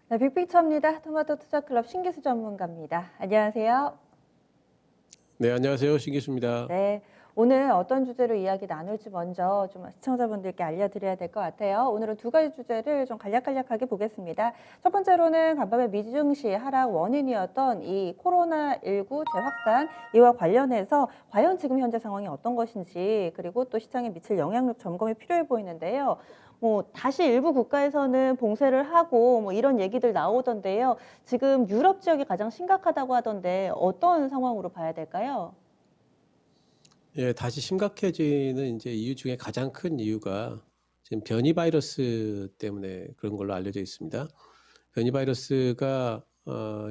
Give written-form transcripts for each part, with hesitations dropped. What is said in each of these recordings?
네, 빅픽처입니다. 토마토 투자클럽 신기수 전문가입니다. 안녕하세요. 네, 안녕하세요. 신기수입니다. 네, 오늘 어떤 주제로 이야기 나눌지 먼저 좀 시청자분들께 알려드려야 될 것 같아요. 오늘은 두 가지 주제를 좀 간략간략하게 보겠습니다. 첫 번째로는 간밤에 미증시 하락 원인이었던 이 코로나19 재확산 이와 관련해서 과연 지금 현재 상황이 어떤 것인지 그리고 또 시장에 미칠 영향력 점검이 필요해 보이는데요. 다시 일부 국가에서는 봉쇄를 하고 이런 얘기들 나오던데요. 지금 유럽 지역이 가장 심각하다고 하던데 어떤 상황으로 봐야 될까요? 예, 다시 심각해지는 이제 이유 중에 가장 큰 이유가 지금 변이 바이러스 때문에 그런 걸로 알려져 있습니다. 변이 바이러스가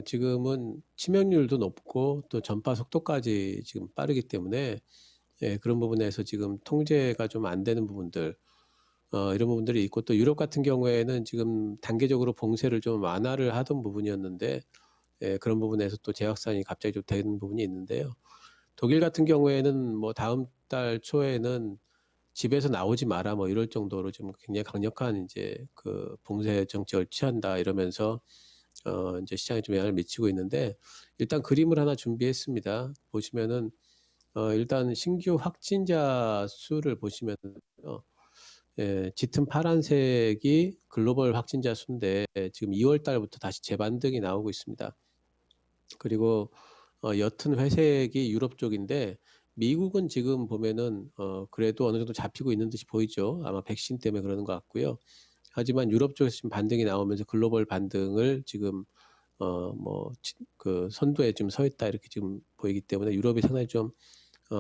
지금은 치명률도 높고 또 전파 속도까지 지금 빠르기 때문에 예, 그런 부분에서 지금 통제가 좀 안 되는 부분들 이런 부분들이 있고 또 유럽 같은 경우에는 지금 단계적으로 봉쇄를 좀 완화를 하던 부분이었는데 예, 그런 부분에서 또 재확산이 갑자기 좀 되는 부분이 있는데요. 독일 같은 경우에는 뭐 다음 달 초에는 집에서 나오지 마라 뭐 이럴 정도로 좀 굉장히 강력한 이제 그 봉쇄 정책을 취한다 이러면서 이제 시장에 좀 영향을 미치고 있는데 일단 그림을 하나 준비했습니다. 보시면은 일단 신규 확진자 수를 보시면 예, 짙은 파란색이 글로벌 확진자 수인데 지금 2월 달부터 다시 재반등이 나오고 있습니다. 그리고 옅은 회색이 유럽 쪽인데 미국은 지금 보면은 그래도 어느 정도 잡히고 있는 듯이 보이죠. 아마 백신 때문에 그러는 것 같고요. 하지만 유럽 쪽에서 지금 반등이 나오면서 글로벌 반등을 지금 그 선두에 좀 서 있다 이렇게 지금 보이기 때문에 유럽이 상당히 좀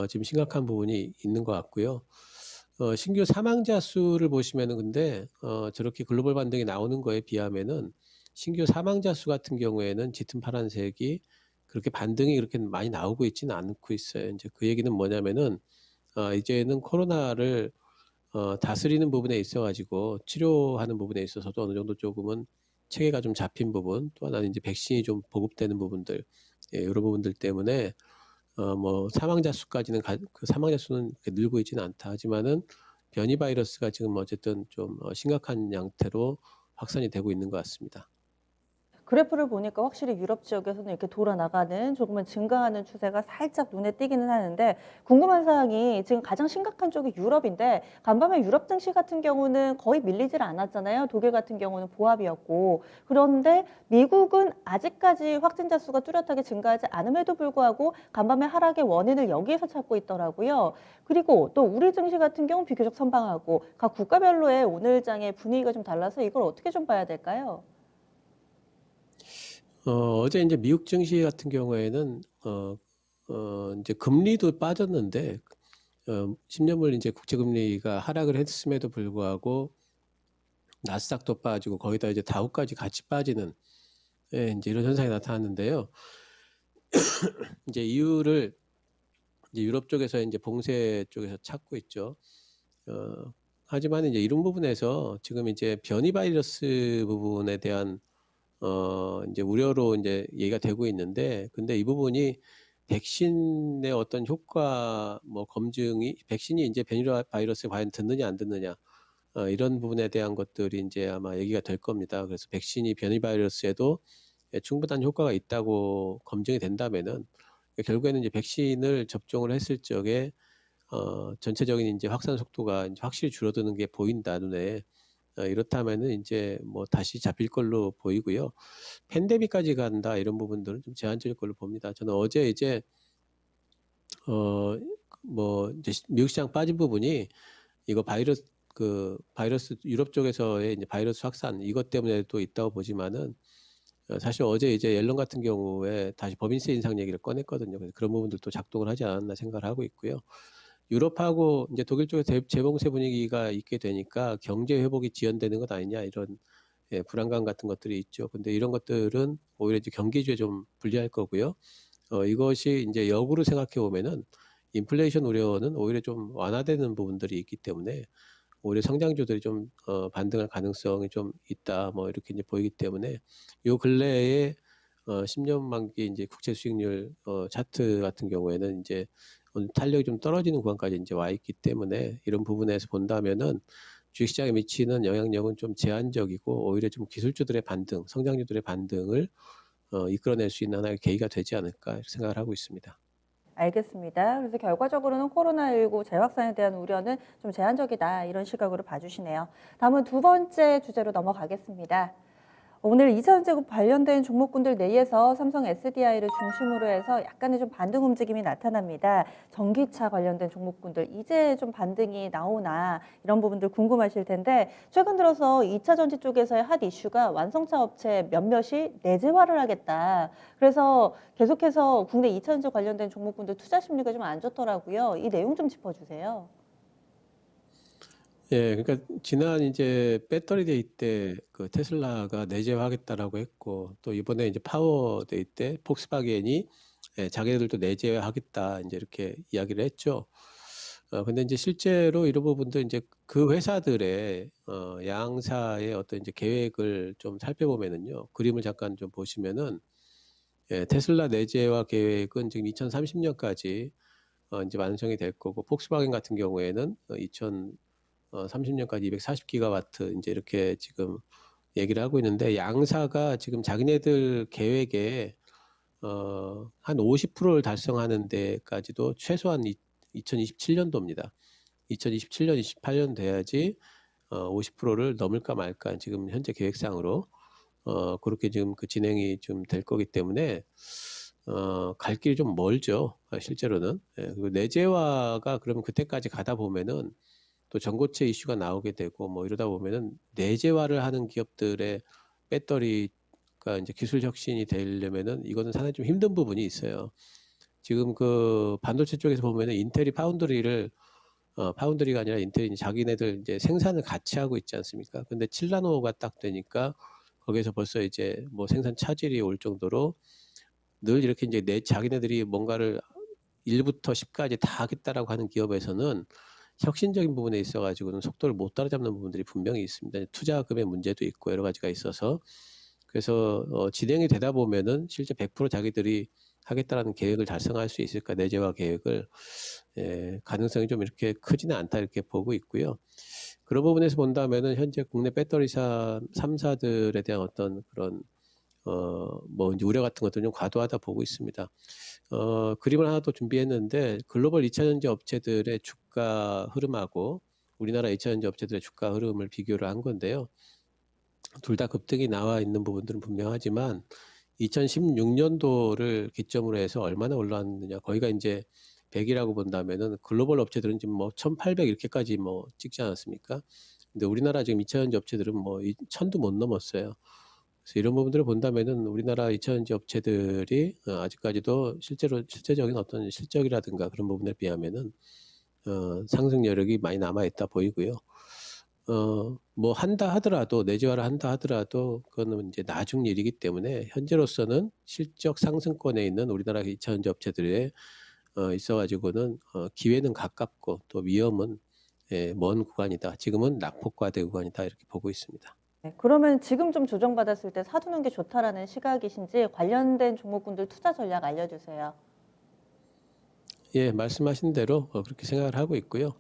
지금 심각한 부분이 있는 것 같고요. 신규 사망자 수를 보시면은 근데 저렇게 글로벌 반등이 나오는 거에 비하면은 신규 사망자 수 같은 경우에는 짙은 파란색이 그렇게 반등이 그렇게 많이 나오고 있지는 않고 있어요. 이제 그 얘기는 뭐냐면은 이제는 코로나를 다스리는 부분에 있어 가지고 치료하는 부분에 있어서도 어느 정도 조금은 체계가 좀 잡힌 부분, 또 하나는 이제 백신이 좀 보급되는 부분들, 예, 이런 부분들 때문에 뭐 사망자 수까지는 그 사망자 수는 늘고 있지는 않다 하지만은 변이 바이러스가 지금 어쨌든 좀 심각한 양태로 확산이 되고 있는 것 같습니다. 그래프를 보니까 확실히 유럽 지역에서는 이렇게 돌아 나가는 조금은 증가하는 추세가 살짝 눈에 띄기는 하는데 궁금한 사항이 지금 가장 심각한 쪽이 유럽인데 간밤에 유럽 증시 같은 경우는 거의 밀리질 않았잖아요. 독일 같은 경우는 보합이었고 그런데 미국은 아직까지 확진자 수가 뚜렷하게 증가하지 않음에도 불구하고 간밤에 하락의 원인을 여기에서 찾고 있더라고요. 그리고 또 우리 증시 같은 경우 비교적 선방하고 각 국가별로의 오늘 장의 분위기가 좀 달라서 이걸 어떻게 좀 봐야 될까요? 어제 이제 미국 증시 같은 경우에는 이제 금리도 빠졌는데 10년물 이제 국채 금리가 하락을 했음에도 불구하고 나스닥도 빠지고 거기다 이제 다우까지 같이 빠지는 예, 이제 이런 현상이 나타났는데요. 이제 이유를 이제 유럽 쪽에서 이제 봉쇄 쪽에서 찾고 있죠. 하지만 이제 이런 부분에서 지금 이제 변이 바이러스 부분에 대한 이제 우려로 이제 얘기가 되고 있는데, 근데 이 부분이 백신의 어떤 효과 뭐 검증이 백신이 이제 변이 바이러스에 과연 듣느냐 안 듣느냐 이런 부분에 대한 것들이 이제 아마 얘기가 될 겁니다. 그래서 백신이 변이 바이러스에도 충분한 효과가 있다고 검증이 된다면은 결국에는 이제 백신을 접종을 했을 적에 전체적인 이제 확산 속도가 이제 확실히 줄어드는 게 보인다 눈에. 이렇다면은 이제 뭐 다시 잡힐 걸로 보이고요. 팬데믹까지 간다 이런 부분들은 좀 제한적일 걸로 봅니다. 저는 어제 이제 어 뭐 이제 미국 시장 빠진 부분이 이거 바이러스 유럽 쪽에서의 이제 바이러스 확산 이것 때문에도 있다고 보지만은 사실 어제 이제 옐런 같은 경우에 다시 법인세 인상 얘기를 꺼냈거든요. 그래서 그런 부분들도 작동을 하지 않았나 생각을 하고 있고요. 유럽하고 이제 독일 쪽에 재봉쇄 분위기가 있게 되니까 경제 회복이 지연되는 것 아니냐 이런 예, 불안감 같은 것들이 있죠. 근데 이런 것들은 오히려 이제 경기주에 좀 불리할 거고요. 이것이 이제 역으로 생각해 보면은 인플레이션 우려는 오히려 좀 완화되는 부분들이 있기 때문에 오히려 성장주들이 좀 반등할 가능성이 좀 있다. 뭐 이렇게 이제 보이기 때문에 요 근래에 10년 만기 이제 국채 수익률 차트 같은 경우에는 이제 탄력이 좀 떨어지는 구간까지 이제 와 있기 때문에 이런 부분에서 본다면은 주식시장에 미치는 영향력은 좀 제한적이고 오히려 좀 기술주들의 반등, 성장주들의 반등을 이끌어낼 수 있는 하나의 계기가 되지 않을까 이렇게 생각을 하고 있습니다. 알겠습니다. 그래서 결과적으로는 코로나19 재확산에 대한 우려는 좀 제한적이다 이런 시각으로 봐주시네요. 다음은 두 번째 주제로 넘어가겠습니다. 오늘 2차전지급 관련된 종목군들 내에서 삼성 SDI를 중심으로 해서 약간의 좀 반등 움직임이 나타납니다. 전기차 관련된 종목군들 이제 좀 반등이 나오나 이런 부분들 궁금하실 텐데 최근 들어서 2차전지 쪽에서의 핫 이슈가 완성차 업체 몇몇이 내재화를 하겠다. 그래서 계속해서 국내 2차전지 관련된 종목군들 투자 심리가 좀 안 좋더라고요. 이 내용 좀 짚어주세요. 예, 그러니까 지난 이제 배터리 데이 때 그 테슬라가 내재화하겠다라고 했고 또 이번에 이제 파워 데이 때 폭스바겐이 자기네들도 내재화하겠다 이제 이렇게 이야기를 했죠. 근데 이제 실제로 이런 부분도 이제 그 회사들의 양사의 어떤 이제 계획을 좀 살펴보면은요. 그림을 잠깐 좀 보시면은 테슬라 내재화 계획은 지금 2030년까지 이제 완성이 될 거고 폭스바겐 같은 경우에는 2030년까지 240기가와트 이제 이렇게 지금 얘기를 하고 있는데 양사가 지금 자기네들 계획에 한 50%를 달성하는 데까지도 최소한 2027년도입니다. 2027년, 28년 돼야지 50%를 넘을까 말까 지금 현재 계획상으로 그렇게 지금 그 진행이 좀 될 거기 때문에 갈 길이 좀 멀죠. 실제로는. 예, 그리고 내재화가 그러면 그때까지 가다 보면은 또 전고체 이슈가 나오게 되고 뭐 이러다 보면은 내재화를 하는 기업들의 배터리가 이제 기술 혁신이 되려면은 이거는 상당히 좀 힘든 부분이 있어요. 지금 그 반도체 쪽에서 보면은 인텔이 파운드리가 아니라 인텔이 자기네들 이제 생산을 같이 하고 있지 않습니까? 근데 7나노가 딱 되니까 거기서 벌써 이제 뭐 생산 차질이 올 정도로 늘 이렇게 이제 자기네들이 뭔가를 1부터 10까지 다 하겠다라고 하는 기업에서는 혁신적인 부분에 있어가지고는 속도를 못 따라잡는 부분들이 분명히 있습니다. 투자금의 문제도 있고 여러 가지가 있어서 그래서 진행이 되다 보면은 실제 100% 자기들이 하겠다라는 계획을 달성할 수 있을까 내재화 계획을 가능성이 좀 이렇게 크지는 않다 이렇게 보고 있고요. 그런 부분에서 본다면은 현재 국내 배터리사 3사들에 대한 어떤 그런 뭐 이제 우려 같은 것들은 좀 과도하다 보고 있습니다. 그림을 하나 또 준비했는데 글로벌 2차전지 업체들의 주가 흐름하고 우리나라 2차전지 업체들의 주가 흐름을 비교를 한 건데요. 둘 다 급등이 나와 있는 부분들은 분명하지만 2016년도를 기점으로 해서 얼마나 올라왔느냐 거기가 이제 100이라고 본다면은 글로벌 업체들은 지금 뭐 1800 이렇게까지 뭐 찍지 않았습니까? 근데 우리나라 지금 2차전지 업체들은 뭐 1000도 못 넘었어요. 그래서 이런 부분들을 본다면은 우리나라 2차전지 업체들이 아직까지도 실제적인 어떤 실적이라든가 그런 부분에 비하면은 상승 여력이 많이 남아 있다 보이고요. 뭐 한다 하더라도 내재화를 한다 하더라도 그거는 이제 나중 일이기 때문에 현재로서는 실적 상승권에 있는 우리나라 2차전지 업체들에 있어가지고는 기회는 가깝고 또 위험은 먼 구간이다. 지금은 낙폭과대 구간이다 이렇게 보고 있습니다. 네, 그러면 지금 좀 조정받았을 때 사두는 게 좋다라는 시각이신지 관련된 종목군들 투자 전략 알려주세요. 예, 말씀하신 대로 그렇게 생각을 하고 있고요.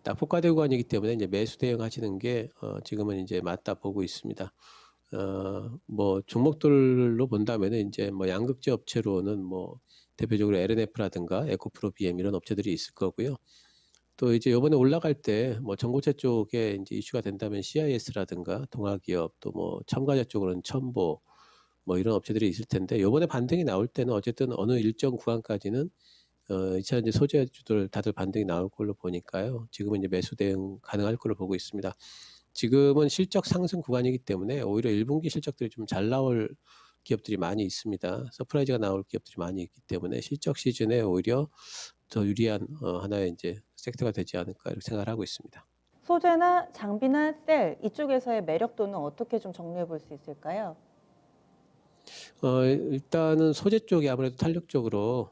낙폭과대 구간이기 때문에 이제 매수 대응하시는 게 지금은 이제 맞다 보고 있습니다. 뭐 종목들로 본다면은 이제 뭐 양극재 업체로는 뭐 대표적으로 LNF라든가 에코프로 BM 이런 업체들이 있을 거고요. 또 이제 이번에 올라갈 때 뭐 전고체 쪽에 이제 이슈가 된다면 CIS라든가 동아기업 또 뭐 첨가제 쪽으로는 첨보 뭐 이런 업체들이 있을 텐데 이번에 반등이 나올 때는 어쨌든 어느 일정 구간까지는 2차 이제 소재주들 다들 반등이 나올 걸로 보니까요. 지금은 이제 매수 대응 가능할 걸로 보고 있습니다. 지금은 실적 상승 구간이기 때문에 오히려 1분기 실적들이 좀 잘 나올 기업들이 많이 있습니다. 서프라이즈가 나올 기업들이 많이 있기 때문에 실적 시즌에 오히려 더 유리한 하나의 이제 섹터가 되지 않을까 이렇게 생각을 하고 있습니다. 소재나 장비나 셀 이쪽에서의 매력도는 어떻게 좀 정리해 볼 수 있을까요? 일단은 소재 쪽이 아무래도 탄력적으로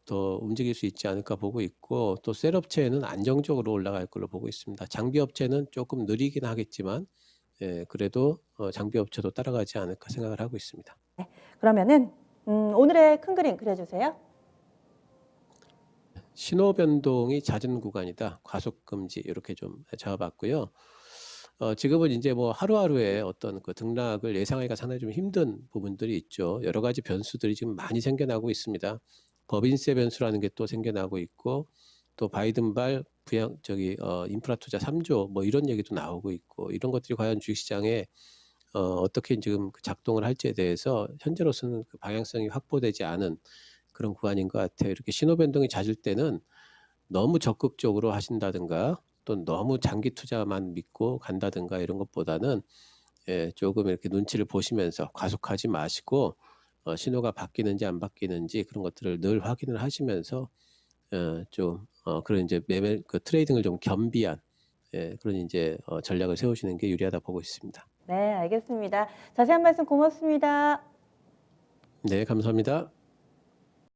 더 움직일 수 있지 않을까 보고 있고 또 셀업체는 안정적으로 올라갈 걸로 보고 있습니다. 장비 업체는 조금 느리긴 하겠지만 그래도 장비 업체도 따라가지 않을까 생각을 하고 있습니다. 네, 그러면은 오늘의 큰 그림 그려주세요. 신호 변동이 잦은 구간이다. 과속 금지 이렇게 좀 잡아봤고요. 지금은 이제 뭐 하루하루의 어떤 그 등락을 예상하기가 상당히 좀 힘든 부분들이 있죠. 여러 가지 변수들이 지금 많이 생겨나고 있습니다. 법인세 변수라는 게 또 생겨나고 있고, 또 바이든발 부양 인프라 투자 3조 뭐 이런 얘기도 나오고 있고, 이런 것들이 과연 주식시장에 어떻게 지금 그 작동을 할지에 대해서 현재로서는 그 방향성이 확보되지 않은 그런 구간인 것 같아요. 이렇게 신호 변동이 잦을 때는 너무 적극적으로 하신다든가 또 너무 장기 투자만 믿고 간다든가 이런 것보다는 조금 이렇게 눈치를 보시면서 과속하지 마시고 신호가 바뀌는지 안 바뀌는지 그런 것들을 늘 확인을 하시면서 그런 이제 매매 그 트레이딩을 좀 겸비한 그런 이제 전략을 세우시는 게 유리하다 보고 있습니다. 네, 알겠습니다. 자세한 말씀 고맙습니다. 네, 감사합니다.